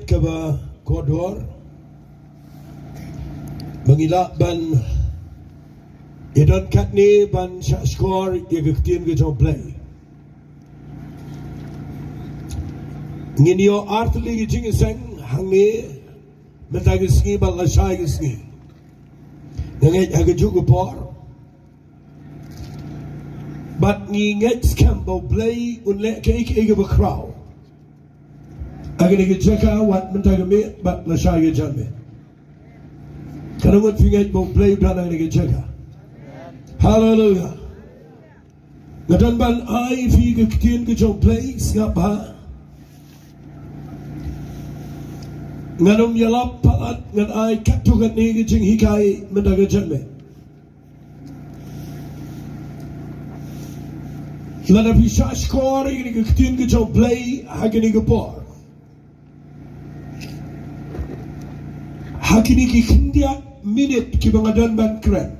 Kaba Kodor mengilak ban idon kat ni ban syak skor ya kektian ke jom play ngin yo artli ki jing seng hangi menta ke sngi ban la shai ke sngi ngai ha ke ju ko por but ngi ngai scam bo play un le ke ke be crowd agak ni cakap wat mentah kami, bat nasai ke jamnya. Kalau wat fingat mau play dan agak ni cakap. Hallelujah. Ngadan ban ai fi ke ketian ke jom play siapa? Ngadom yalap palat ngan ai katukan ni ke jing hikai mentah ke jamnya. Lada pisah skor ini ke ketian ke jom play agak ni ke por. Hakini ki kindia minute ki bangadan ban kren.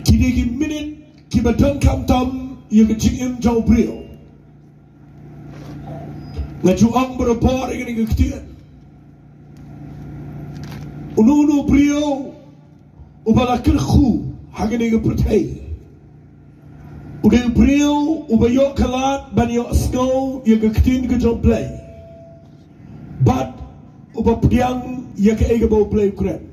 Kini ki minute ki badan kam tam ya ke jingim jau brio. Ngaju ang berapar ini ke ketian. Unu brio ubala kerkhu hakini ke pertai. Udah brio ubayok kalat ban yok snow ya ke ketian ke jau play. But uba pediang ya ke ega bau play keren.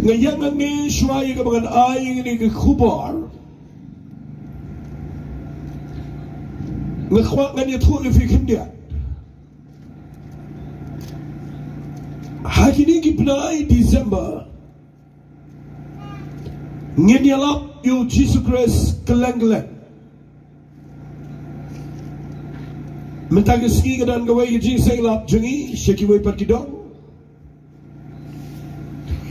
Ngayang ngi shwa ya ke bangan ai ini ke kubar. Ngakwak ngan Iathuh fi kindia. Hari ni ki penai December. Ngin yalap yo Jesus Christ keleng-keleng. Mentang ski kedan gawai Jing seng lap jengi syaki wei pat kidong.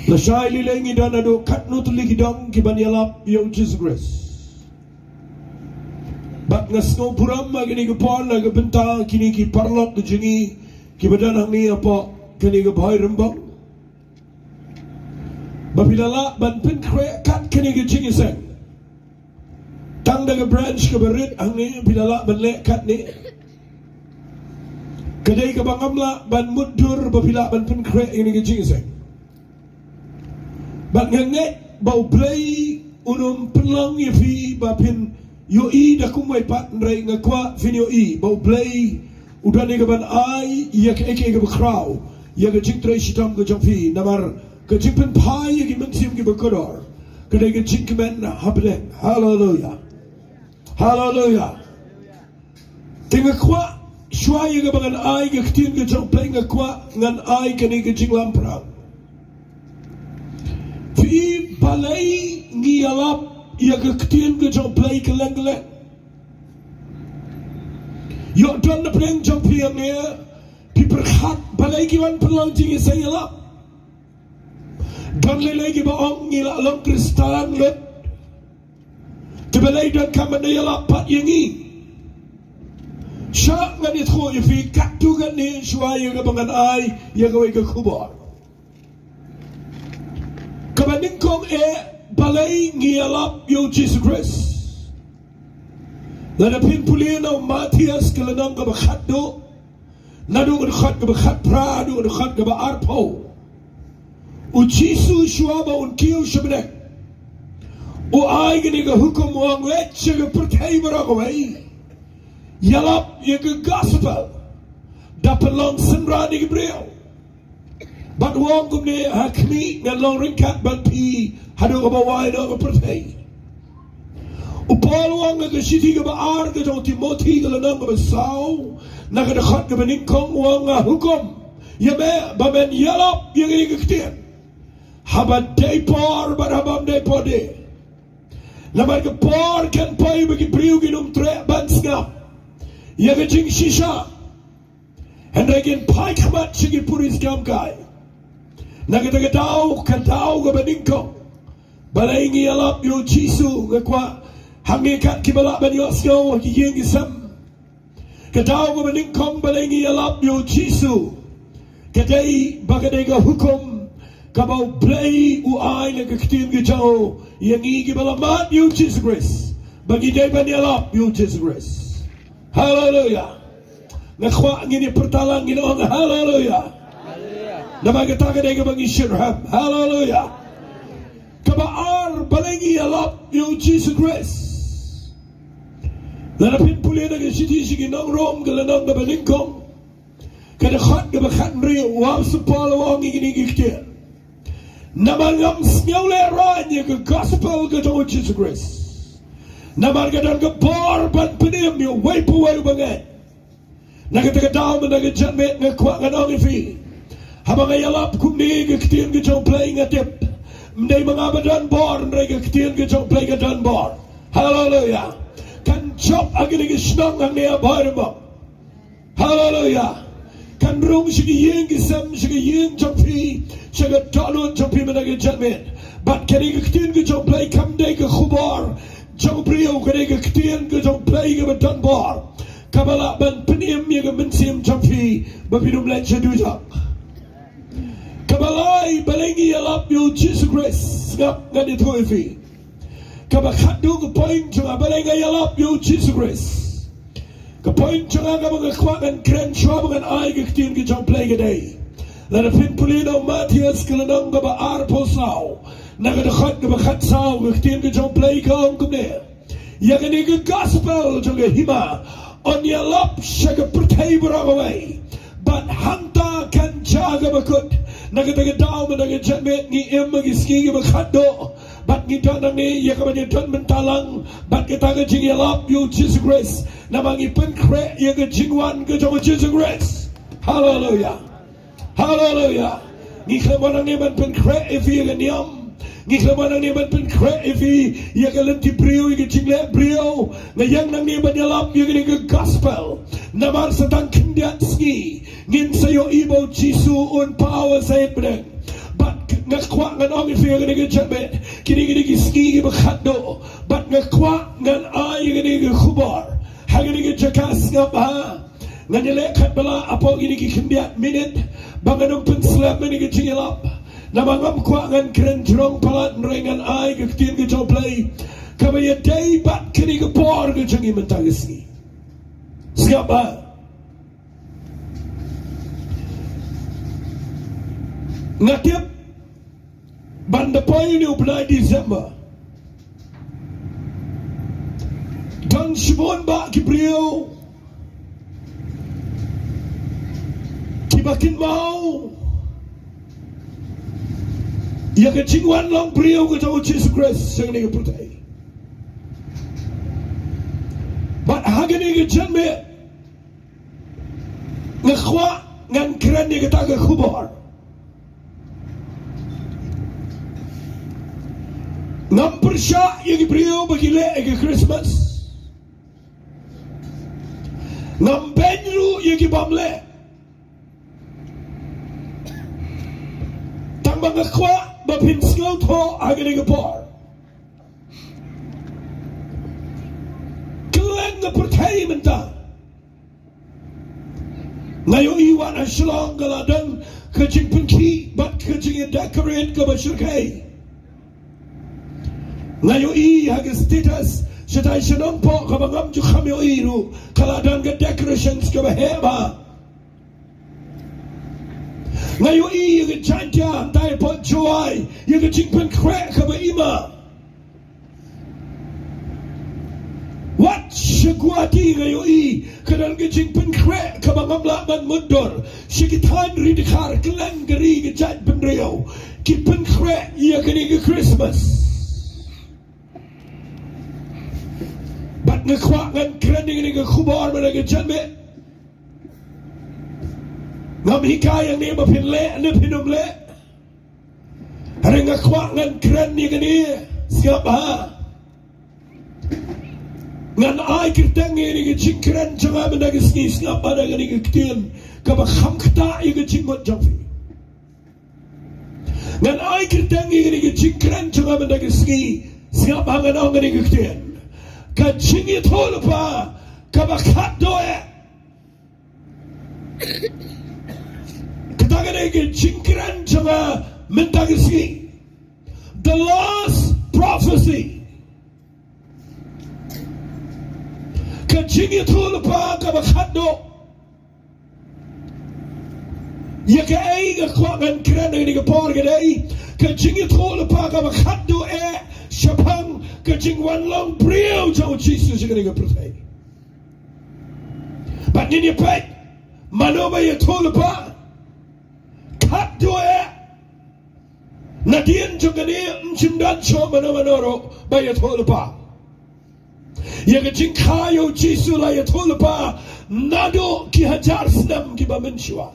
La shai li lengi dan ado kat no tuli kidong ki ban yalap yo Jesus Christ. Bat ngasno puram agini ke pon la ke benta kini ki parlok ke jengi ki badan hang ni apa kini ke bhai rembang. Bapilala ban pen kre kat kini ke Jing seng. Tang da ke branch ke berit hang ni pilala ban le kat ni. Kedai ke bangamla ban mudur bapila ban pen krek ini ke Jing seng. Bat nganget bau play unum pelang ye fi bapin yo I da kumai pat ndrai ngakwa fin yo I bau play udah ni ke ban ai ya ke ke crowd ya ke Jing trai sitam ke jong fi namar ke Jing pen pai ye ke mensim ke bekodor. Kedai ke Jing kemen habne. Hallelujah. Hallelujah. Tengah kwa Shwaya ke bangan ai ke ketian ke jong play ngakwa ngan ai ke ni ke Jing lamprang. Fi balai ngiyalap ya ke ketian ke jong play ke leng-leng. Yo don na play jong play ni pi berkat balai ki wan pelang Jing saya yalap. Don lelai ki baong ngilak long kristal let. Ke balai don kaman yalap pat yengi. Syak ngan Iathuh ya fi katu kan ni shwaya ke bangan ai ya gawai ke kubar. Kabaning kong balai ngiyalap yo Jesus Christ. Lada pin pulin au Matias ke lenang ke bakhat do. Nadu ke bakhat ke bakhat pra do ke bakhat ke arpo. U Jisu shwa ba un kiu shebnek. U ai gini ke hukum wang let ke pertai barakawai. Yalap ya ke gospel dapat long senra di Gabriel. Bat wong kumne hakmi ngan long ringkat bat pi hadu ke bawai do ke pertai. Upal wong ke siti ke baar ke jong Timothy ke lenang ke besau na ke dekat ke beningkong wong hukum. Ya be bamen yalap ya ke ketian. Habat depor bat habam depor de. Lamar ke por kan pai bagi priu ginum tre ban ngap. Ya ke Jing shisha hendragin pai kamat sigi puris gamkai na kita ke tau ke beningkong balai ngi yalap yo Jisu ke kwa hangi kat ki balak ban yo snow ki Jing isam ke tau ke beningkong balai ngi yalap yo Jisu ke dai bagadai ke hukum Kabau play uai le kektin ke jauh yang igi balamat you Jesus Christ. Bagi dia banyalap you Jesus Christ. Hallelujah. Nakhwa ngini pertalang ngini orang hallelujah. Namagatakan dia bagi syirham. Hallelujah. Kabaar balengi alap you Jesus Christ. Larapin puli na siti sige nang rom galanang na balingkong. Kada khat ga bakhat ri wa supal wang ngini Namangam snyaule ranya ke gospel ke to Jesus Christ. Namargadan ke por ban penim yo way puway banget. Nagataga daw man nagajamet nga kwa nga nang ifi. Habang ayalap kumni ke ktin ke jong play nga tip. Mday mga badan bor nray ke ktin ke jong play ke dan bor. Hallelujah. Kan chop agini ke snong ang niya bayar mo. Hallelujah. Kan rung sige yeng kisam sige yeng jompi sige talon jompi menage jamin bat kani ke ktin ke jom play kam day ke khubar jom brio kani ke ktin ke jom play ke bedan bar kabala ban penim ye ke mensim jompi bapinum len sedujak kabalai balengi alap yo Jesus Christ ngap ngadi toifi kabakadu ke point jong balengi alap yo Jesus Christ Kapoin jangan kamu ngekuatkan keren cua dengan ai kektin ke jom play gede. Lalu fin pulino Matias kelenong ke baar posau. Naga dekat ke bakat sau kektin ke jom play ke ong kumne. Yang ini ke gospel juga hima. On ya lap syaga pertai berawai. But hanta kan jaga bakut. Naga taga dau menaga jamet ni em magi ski ke bakat do. Bat kita nani ya kamu dan mentalang. Bat kita ke jing ya lap you Jesus Christ. Namangi penkre ya ke jingwan ke jom Jesus Christ. Hallelujah. Hallelujah. Ni kelaman ni man penkre ifi ya ke niam. Ni kelaman ni man penkre ifi ya ke lenti brio ya ke jingle brio. Ngayang nang ni man yalap ya ke gospel. Namar setang kendiat ski. Ngin sayo ibo Jisu un power sayat bedeng. Bat ngakwa ngan ong ifi ya ke jamet. Kini ski ke bakado. Bat ngakwa ngan ay ya ke khubar. Hagani ke jakas ngap ha. Nganyelekat bala apa gini ke kendiat minit. Banganong penslap mani ke jingilap. Namangam kwa ngan keren jerong palat nrengan ay ke ketien ke joplay. Kamaya day bat kini ke por ke jangi mentagisi. Siap ha. Ngatip. Banda poin ni upnai Disember. Dan Shimon ba kibriyo kibakin mau ya ke jingwan long briyo ke jauh Jesus Christ yang ni ke putih bat hagani ke janme ngekwa ngan keren ni ke tak ke khubar ngam persya ya ke briyo bagi le ke Christmas Nambenru yaki bamle Tambang ngakwa bapin scout ho agani ngapor Keleng ngapertai menta Ngayo iwan asyalong galadang Kajing penki bat kajing decorate kabasyurkai Ngayo haga status Setai senang po kabangam ju kami iru kaladan ke decorations ke bahema. Ngayo ke janja tai po joy ye ke jingpen krek ke bahima. What shagwati ngayo kadan ke jingpen krek ke bangam laman mundur. Shikitan ridikar kelang geri ke jat penrio. Kipen krek ye ke Christmas. Bat ngekwa ngan keren ni ke khubar mana ke janme ngam hikay yang ni mapin le ni pinum le hari ngekwa ngan keren ni ke ni siap ha ngan ay kirtang ni ke jing keren jangan mana ke ski siap ada ni ke ktin ka ba kham khta ye ke jing mot jamfi ngan ay kirtang ni ke jing keren jangan mana ke ski siap ha ngan ni ke ktin ka jingi Lupa kaba khat doe kataga ke jingkran chama mentagisi. The last prophecy. Ka Jing Iathuh Lupa ka bakado. Ya ka ay ka kwangan kran ng ka por ka day. Ka Jing Iathuh Lupa ka bakado Shapang ka Jing wan long brio jao Jesus ka ka prophet. But in your pet, Manova Iathuh Lupa kat doa Nadian jogani mchimdan cho manomanoro ba Iathuh Lupa. Yaga Jing kayo Jesus la Iathuh Lupa nado ki hajar senam ki bamenshwa.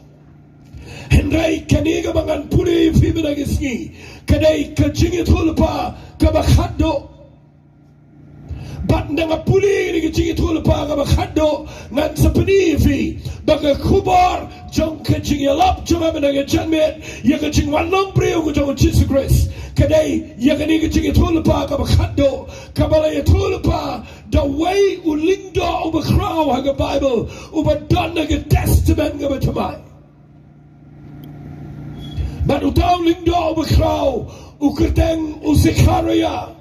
Henry kaniga bangan puri fibinagisni kadai ka Jing Iathuh Lupa ka bakado. Bat nga puli ni Jing Iathuh Lupa ka bakado ngan sa panifi baga kubar jong ka Jing yalap jong aman nga janmet yaga Jing wanlong brio ko jong Jesus Christ kadai yaga ni Jing Iathuh Lupa ka bakado kabala Iathuh Lupa the way ulingdo over crow haga Bible over done nga testament nga batamay but utaw lingdo over crow ukerteng usikharaya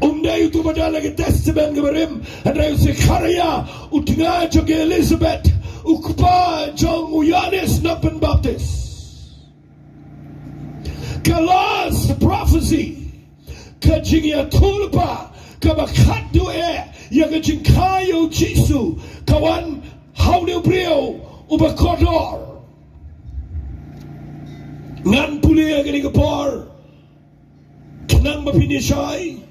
Umday itu badala ke testament ke berim, andai Zechariah utnga joge Elizabeth ukpa jong Uyanis napen Baptist. Kalas prophecy ka Jing Iathuh Lupa ka bakado ya ka Jing kayo Jisu kawan haune brio ubakodor ngan puli ya ke por kenang mapinisay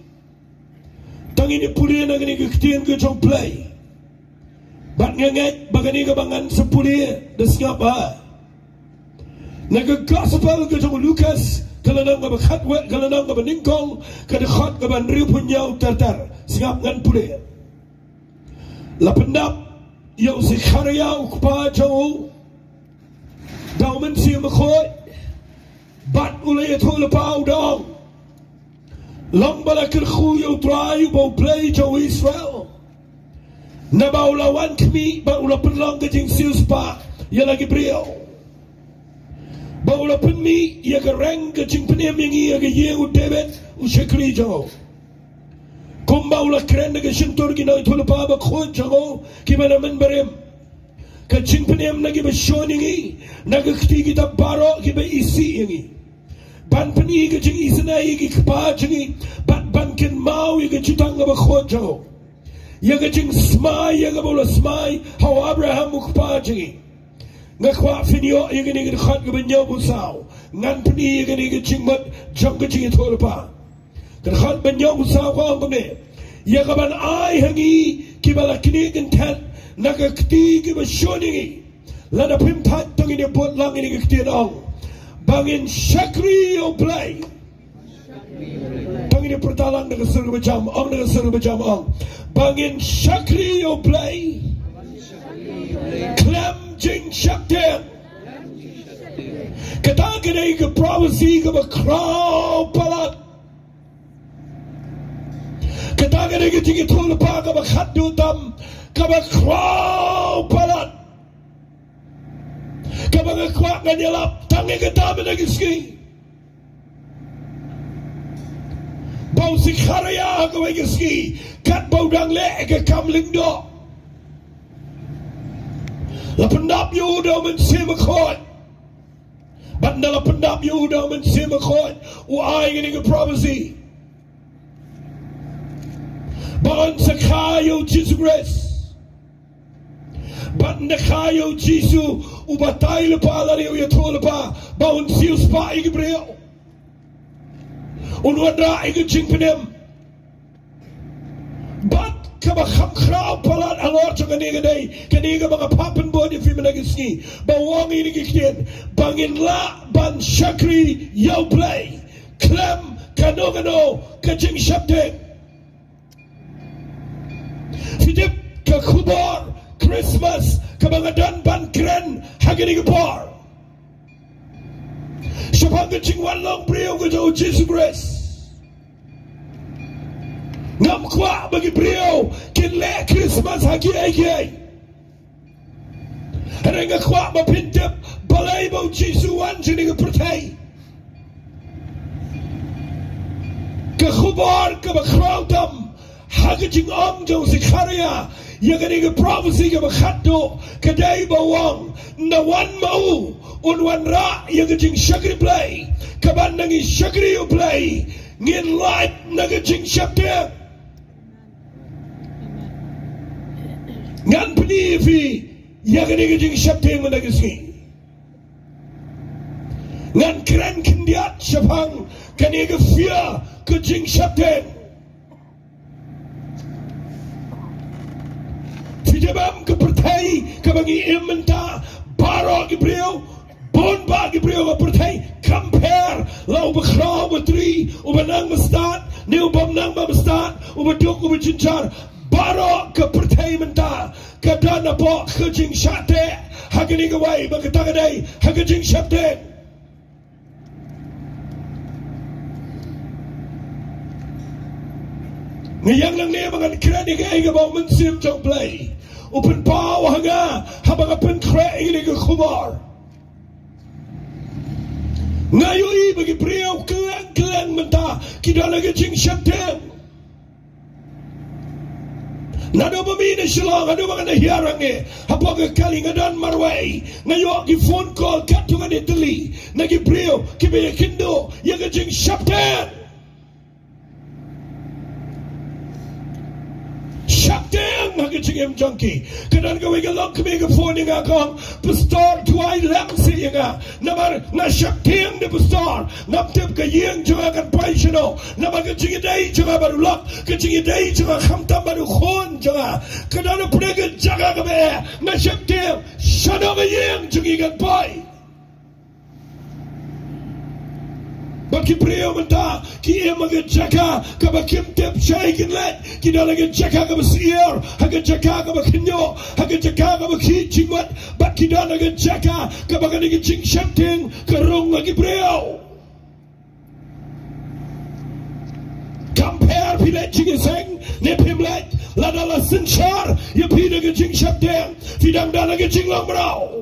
tangini puli na gani kitian ke jong play. Bat ngangat bagani ka bangan sa puli desngap ha. Naga gospel ke jong Lucas kalanang ka bakhatwe kalanang ka baningkong kadakhat ka banriu punyaw tartar singap ngan puli. Lapendap yaw si Zechariah ukpa jong daumen siya makhoy bat ulay Iathuh Lupa udang Long balakir khuyo try bo play to Israel. Na ba ulawan kami ba ula penlong ke Jing sius pa ya lagi brio. Ba ula penmi ya ke reng ke Jing penem yang ya ke ye u David u shekri jo. Kumba ula keren ke shintur ki na Iathuh Lupa ba khod jo ki mana men berem. Ke Jing penem na ki ba shoningi na ke kti kita baro ki ba isi yangi. Ban pani ke Jing isna ki kpa jingi ban ken mau ke chutang ba khojo ya ke Jing smai ya ke bola smai how Abraham kpa jingi nga kwa finyo ya ke ni khat ke benyo bu sao ngan pani ya ke ni ke Jing mat jong ke Jing Iathuh Lupa ke khat benyo bu sao ko ngom ne ya ke ban ai hangi ki bala kini ken tan na ke kti ke ba shoningi la da pim that tong ni bot lang ni ke kti ong bangin shakri o play bangin pertalang dengan seru macam ong dengan seru macam ong bangin shakri o play klem Jing shakten kata kena ke prophecy ke bakraw palat kata kena ke Jing Iathuh Lupa ke bakhadu tam ke bakraw palat Kabang akwak nga nilap tangi katama na giski Bau Zechariah kaway giski kat bau dang le ke kamlingdo lapendap Yehuda men simakot banda lapendap Yehuda men simakot uay ngini ke prophecy Baon sa kayo Jesus Christ Banda kayo Jisu ubatay lupa lari Iathuh Lupa baon sius pa igibreo unwadra igi Jing penem bat kabakam kraw palat alor sa kaniga day kaniga mga papen body fi managisni bawang inigikien bangin la ban shakri yaw play klem kanogano ka Jing shapte fidip ka kubar Christmas kabangadan ban kren hagani gapar Siapa ka Jing wanlong brio ka Jesus Christ ngam kwa bagi brio kinle Christmas hagi ay Renga kwa mapintip palay bau Jisuan sini ke pertai. Ke khubar ke bakrautam hagajing om jauh Zakaria yang ini ke prophecy ke bakhado ke day bawang na wan mau unwan ra yang kejing syakri play ke bandangi syakri play ngin light na kejing syakri ngan penifi yang ini kejing syakri menagisi ngan keren kendiat syapang kani ke Phylla kejing syakri Fidabam ke pertai ke bagi imenta baro ke brio bon ba ke brio ke pertai compare lau bekrau betri ubenang bestat ni ubam nang ba bestat ubeduk ubejincar baro ke pertai menta ke dana po kejing syate hagini ke wai bagatagadai hagajing syate ngayang lang ni mangan kredi ke ai ke bau mensim jong play Open power hanga habang open craig ini ke khubar ngayon bagi beliau kelang mentah kita lagi jing syaitan nado pemina silang nado mga nahiarang habang kalingadan marway ngayon ki phone call katungan itali nagi beliau kibaya kindo yang jing syaitan Syakting magicing junkie. Kanan gawin ka lang kami ka phone nga kong pastor tuway lang siya nga. Namar na syakting ni pastor. Namtip ka yung juga kan paisino. Namar ka jingiday juga barulak. Ka jingiday juga kamtam barukon juga. Kanan na pinagan jaga kami. Na syakting siya na ka yung jungigan pay. Bagi beliau mentah, kia mengejaga kebakim tip syaikin let, kita lagi jaga kebesir, haga jaga kebakinyo, haga jaga kebakicing wat, bat kita lagi jaga kebakan lagi cing syaiting kerung lagi beliau. Compare pilet cing seng, ne pimlet, lada la senchar, ya pi lagi cing syaiting, fidang dah lagi cing lang berau.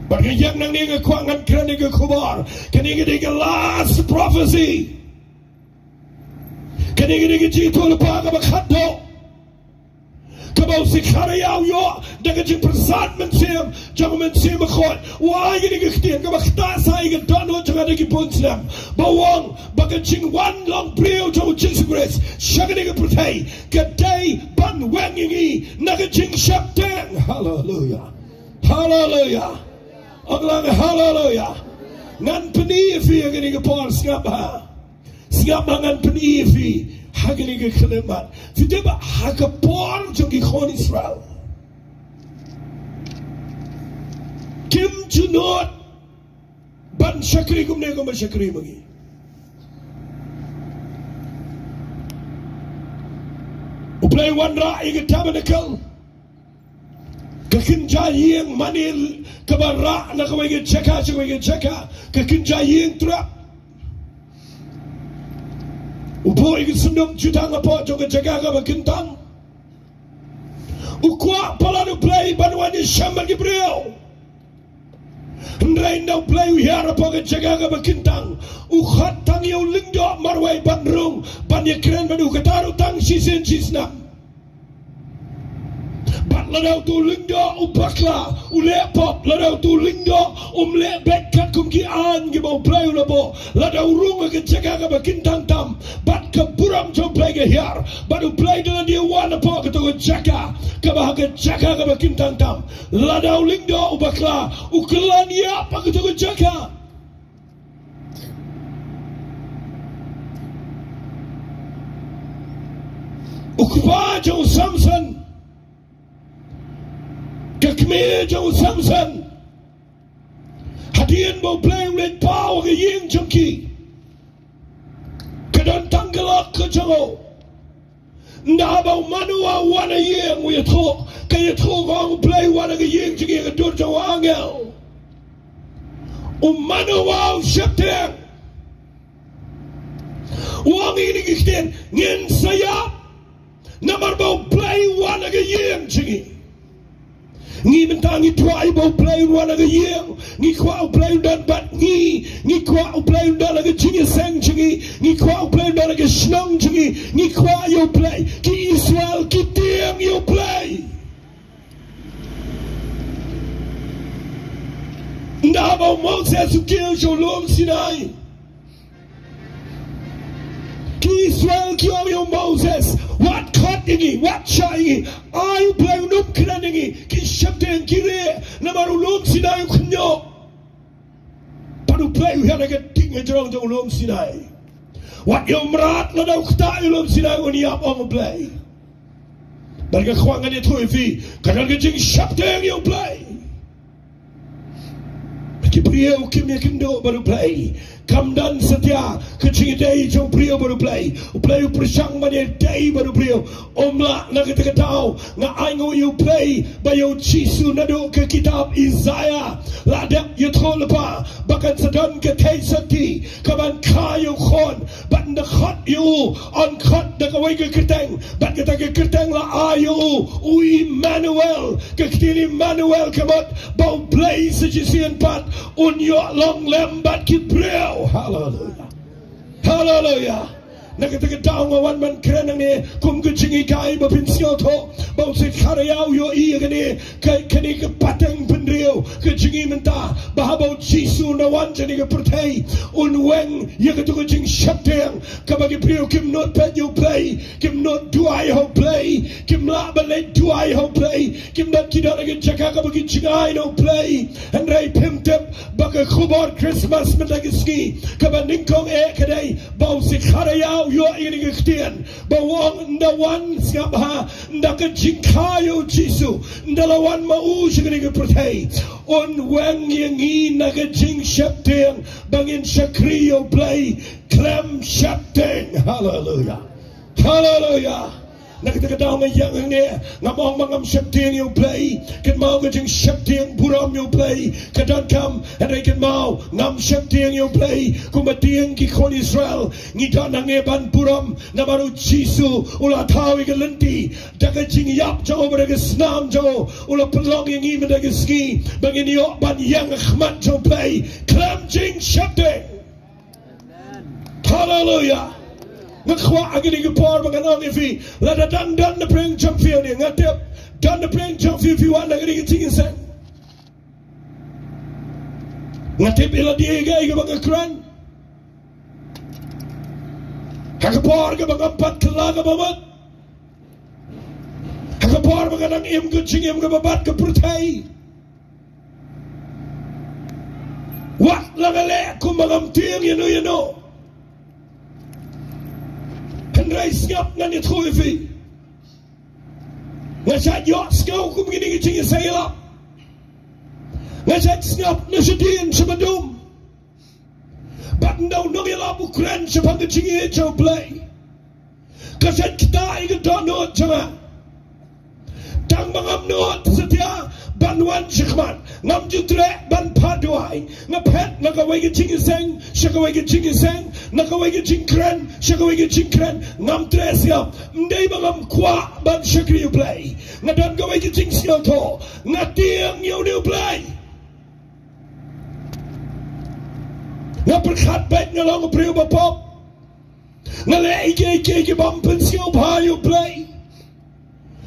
Bagi yang nang ni kekuangan kerana kekubar, kini kita last prophecy, kini kita jitu lupa kebakhado, kebau Zakaria yo, dengan jin persat mensim, jangan mensim berkhot, wah ini kita kebakhda saya kita dono jangan lagi punsam, bawang bagi jin wan long beliau jauh jin segres, syakir kita pertai, kedai ban wang ini, dengan jin syaitan, hallelujah, hallelujah. Aglang hallelujah. Ngan penifi agini ke por skap ha. Skap ngan penifi agini ke kelemat. Fideba haga por jong ki khon Israel. Kim junot ban syakri kum ne kum syakri magi. Uplay wan ra ig tabernacle. Kekinjayeng manil kebarak nak kawai ceka kekinjayeng trap upo ikut sendum jutang apa jong ceka ke bekintang ukwa palanu play banuan syamban Gabriel hendrain dau play hiar apa ke ceka ke bekintang ukhat tang yau lingdo marwai bandrung ban keren banu ketaru tang sisen sisnam ladau tu lingdo upakla ulepop ladau tu lingdo lek kat kumkian ke bau play ulabo ladau rung ke jaga ke bakintang tam bat ke buram jom play ke hiar baru play dengan dia wan apa ke tu jaga ke jaga ke bakintang tam ladau lingdo upakla uklan ya apa ke tu jaga ukba jauh Samson Kekmir jauh Samson hadian bau play ulet pau ke ying jengki kedan tanggalak ke jauh nda bau manua wana ying Iathuh ke Iathuh kong play wana ke ying jengki ke dur jauh angel manua syaitan wang ini kisten ngin sayap namar bau play wana ke ying jengki Ngi mentangi tuai bau play wana ga yeng. Ngi kwa play dan bat ngi kwa play dan ga jingi seng jingi. Ngi kwa play dan ga snong jingi. Ngi kwa yo play. Ki Israel ki tiang yo play. Ndaba Moses ukil sholom Sinai. Ki Israel ki yo Moses. What cutting? What shying? I play num kranning. Ki shabden kire. Namaru lom Sinai kunyo. Padu play we have get ting jong jong lom Sinai. What yo mrat na daw kta lom Sinai oni up on play. Barga khwangan ni thui fi. Kanal ke jing shabden yo play. Ki priyo kim ya kindo baru play. Kamdan setia kecing day jom priyo baru play. Play persang mane day baru priyo. Omla na kita tahu na aingo you play bayo Jisu nado ke kitab Isaiah. Ladap Iathuh Lupa bahkan sedang ke taisati kaman kayu khon bat na khat you on khat na kawai ke kerteng bat kita ke kerteng la ayu Emmanuel ke kitini Emmanuel kamat bau play sejisian pat unyo long lembat ki priyo. Hallelujah. Hallelujah. Nakita taong awan man krenang ni kum kuchingi kai ba pinsyo to ba se kharayao yo iya kani kani ke pateng pendrio kuchingi menta ba ba Jisu na wan jani ke pertai unweng ya ke tu kucing shateng ka ba ke prio kim not pet you play kim not do I ho play kim la ba le do I ho play kim not kida ke jaka ka ba ke chingai no play and rai pimtep ba ke khubor Christmas menta ke ski ka ba ningkong e kadai ba se kharayao yo ini kestian bawang ndawan siapa ndak jingkayo Jisu ndalawan mau segini pertai on wang yang ini nak jing syapteng bangin syakriyo play klem syapteng. Hallelujah. Hallelujah. Nak kita tahu ngayang ni ngamong mangam syapteng yo play kan mau ngajing syapteng buram yo play kadan kam and kan mau ngam syapteng yo play kumatiang ki kon Israel ngida nangeban buram na baru Jisu ula tahu ke lenti daga jing yap jauh berage snam jauh ula pelong yang ini berage ski bangin yo ban yang khmat jauh play klam jing syapteng. Hallelujah. Ngakwa agini gepor makanong ifi lada dan the praying jump feel ni ngatep dan the praying jump feel fi wan agini tingin sen ngatep ila dia gay ke bang kran hakapor ke bang empat kela ke babat hakapor makanang im ke jing im ke babat ke pertai wat langale kumagam tiang you know kan rai ngap nan Iathuh fi ngajak yo skau kum gini gini saya lah ngajak ngap na sedin sebadum bat ndau no yala Ukraine sebang gini jauh play kasat kita ingin donot cuma tang mangam not setia banwan shikman ngam jutre ban paduai ngapet nakawai ke jingiseng shakawai ke jingiseng nakawai ke jingkren shakawai ke jingkren ngam tresiap ndai mangam kwa ban shakri play ngadan kawai ke jingsial to ngatiang you play ngaperkhat baik ngalong priu bapop ngalai ke bam pensio you play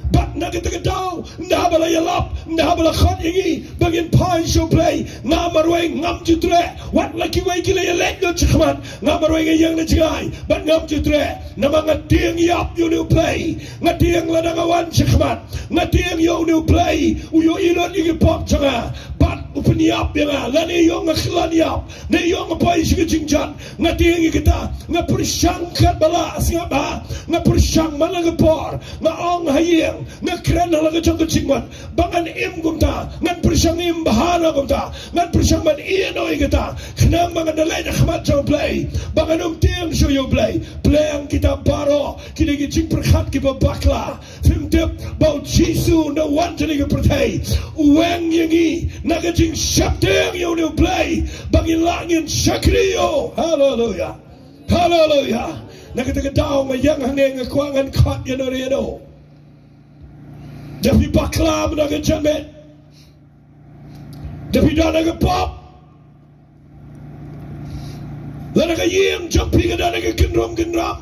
bat na kita tahu nda bala yalap nda bala khat ingi bagin pai show play ngamarwe ngam jutre wat laki wai kila yalek do chkhman ngamarwe yang na chigai bat ngam jutre nama ngatiang yap you new play ngatiang ladangawan chkhman ngatiang you new play uyo ilot igi pop changa bat upniap yang lani yong ngklaniap ne yong pai sig jingjan ngatiang kita ngapursang khat bala singaba ngapursang malagapor ngaong hayeng ngakren halaga jang kecingman bangan im gumta ngan persang im bahana gumta ngan persang man ino igata kenang bangan dalay na khmat jang play bangan tiang show yo play ang kita baro kinigi jing perkhat ki bakla fimtep bau Jisu na wan jani ke pertai uweng yangi naga jing syapteng yo no play bangin langin syakriyo. Hallelujah. Hallelujah. Nakita daw mayang hangeng kwangan khat yano. Jadi bakla menaga jamet Tapi dah nak pop. Lada ka yiem jampi ka dah nak gendram.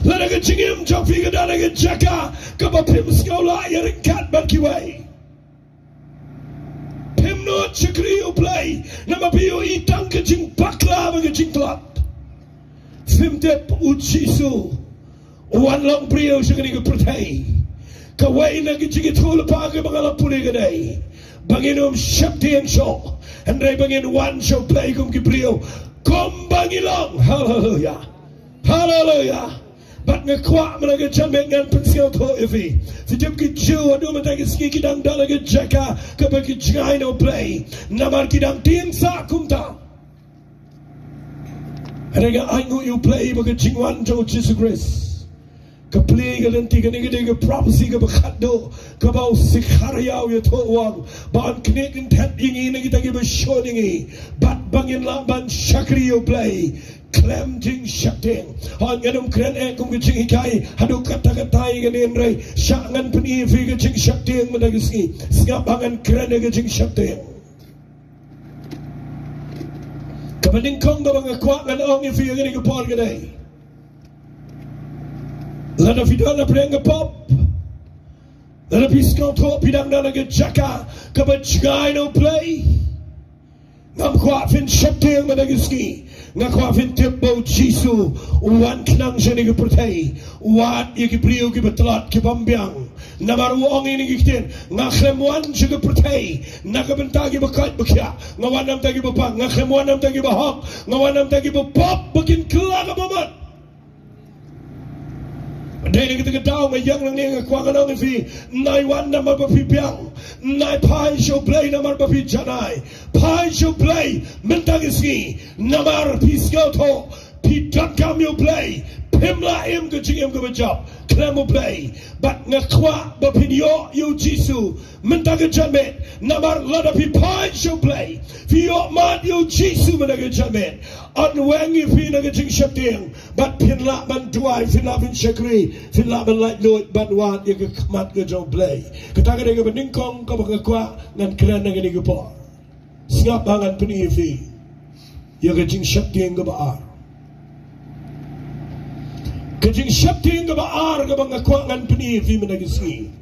Lada ka jingim jampi ka dah nak jaka ka bapim sekolah yang ringkat berkiwai. Pimno cekri uplay nama bio itang ka jing bakla ka jing klap. Fimtep ucisu wan long brio sekali ka pertai. Kawai na ka jing itula pa ka mga lapuli ka day. Banginum syakti yang show. Andai bangin one show play kum kibrio. Kom bangilong. Hallelujah. Hallelujah. Bat ngekwa menaga jamek ngan pensiau to ifi. Sejam ki ju adu mataga ski kidang dalaga jaka ka bagi jangai no play. Namar kidang tim sa kumta. Adega aingu you play bagi jingwan jo Jesus Christ. Kapli ka lenti ka nigga nigga prophecy ka bakado ka bau sikharyaw ya to wang ban knikin tat ingi nigga tagi ba shoningi bat bangin lang ban shakri yo play klem jing shakting han ganum kren kum ka jing hikai hadu kata-katai ka ninray syangan penifi ka jing shakting madagisi singabangan kren ka jing shakting kapaning kong ka mga kwak nga naong ifi ka nigga por ka day. Lada fidal na preng pop. Lada piskau to pidang na jaka kabajgay no play. Ngam kwa fin shakting madagiski. Nga kwa fin tipbo jisu wan knang siya ni kapurtay. Wat ikipriyo kibatlat kibambyang. Namaruong inigiktin. Nga klemwan siya kapurtay. Nakabantagi bakat bakya. Nga wanam tagi bapang. Nga klemwanam tagi bahok. Nga wanam tagi bapop. Bakin kelaka mamat. Dahil kita ketahui mayang lang niya kuangan ang ifi naiwan na mapapipiyang nai pai show play namar papi janai pai show play mentagisi namar piskau to pitan kami play pimla im ke jing im ke bejap klemo play bat ngakwa bapinyo yo jisu mentaga jamet namar lada pi pai show play fiyo mat yo jisu mentaga jamet anwengi fi naga jing shakting bat pinla man duai finla bin shakri finla man like loit ban wat ya ke kmat ke jong play kataga de ke beningkong ka bakakwa ngan kran naga ni ke por singap bangan peni fi ya ke jing shakting ke baar kajing shakting ke baar ke bangakwa ngan peni fi menagisi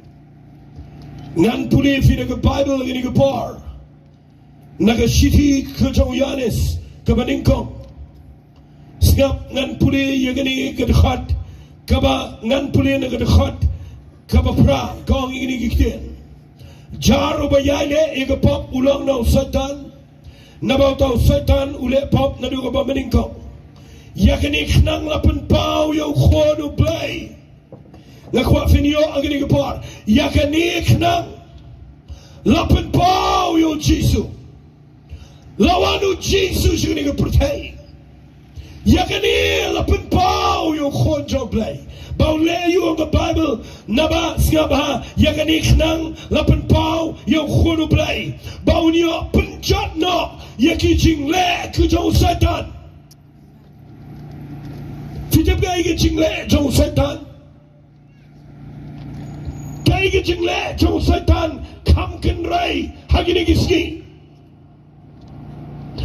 ngan puli fi naga bible ke ni ke por naga shiti ke jong yanis ke beningkong Singap ngan puli yang ini kedekhat, kaba ngan puli yang kedekhat, kaba pra kong ini giktin. Jaro bayale ega pop ulang na usatan, nabaw ta usatan ule pop na duga ba meningkong. Yakini knang lapan pau yo khodo play. Ngakwa finyo ang ini gepar. Yakini knang lapan pau yo Jisu. Lawanu Jisu sini gepertai. Yakani lapan pau yung khonjo blay. Baule yung ang Bible naba skaba yakani knang lapan pau yung khono blay. Baunyo penjat no yaki jingle kujau setan. Fitip gay ke jingle jauh setan. Gay ke jingle jauh setan kam kenrai hagini giski.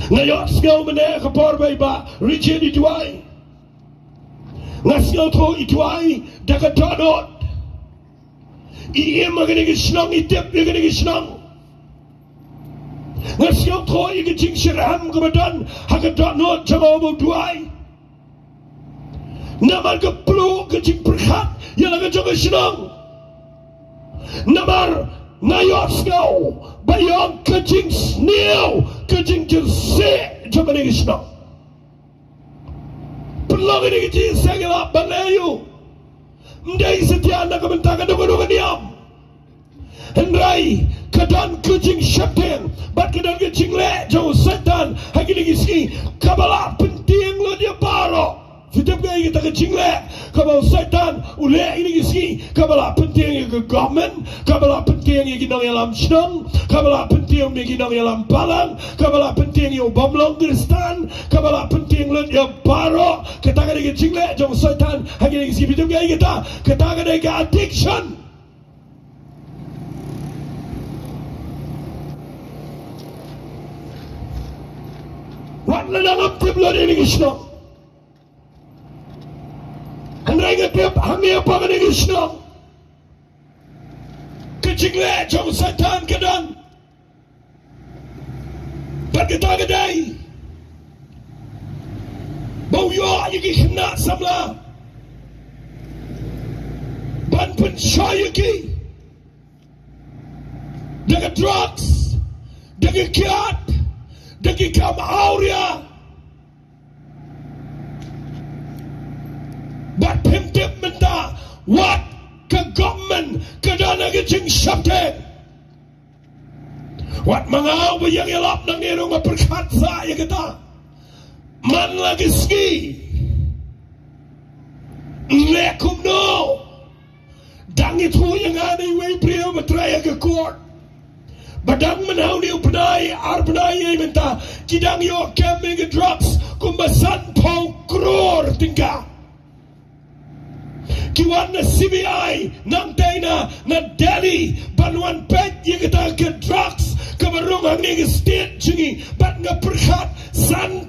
Ngayon sigaw mana kapor ba region ituay ngasigaw to ituay dagadadot iim maganig isnang itip maganig isnang ngasigaw to igijing siraham kabadan hagadadot jamaw duay namar kaplo gijing perhat yang agajang isnang namar ngayon sigaw bayang kajing snew kajing jerse jaman ini senang pelang ini kajing segala balayu ndai setia anda kebentakan doga-doga diam hendrai kedan kajing syakten bat kedan kajing le jauh setan hagi lagi si kabala penting lo dia baro setiap kali kita kajing le kabala setan ule ini si kabala penting ke government kabala penting yang ginang yalam senang kabala penting yang ginang yalam balang kabala penting yang bamlong kristan kabala penting lo dia baro kita kali kajing le jauh setan hagi lagi si setiap kali kita kali ke addiction Wat na nang tiblo ni Krishna. Andai ngatip hamia pa ni Krishna. Kecinglet jong setan kedan. Berkata kedai. Bau yo aja kena samla. Ban pencaya ki. Dengan drugs, dengan kiat, dengan kam auria. Bat pimtip menta wat ke government ke dana ke jing syabten. Wat mangau yang elap nang nirung berkat saya kata. Man lagi ski. Lekum no. Dang itu yang ada iwe pria bertraya ke court. Badang menau ni upenai arpenai minta kidang yo keming drugs kumbasan pau kror tinggal. Kiwan na CBI nang Dana na Delhi banuan pet yang kita ke drugs kebarungan ni state jingi bat nga perkat san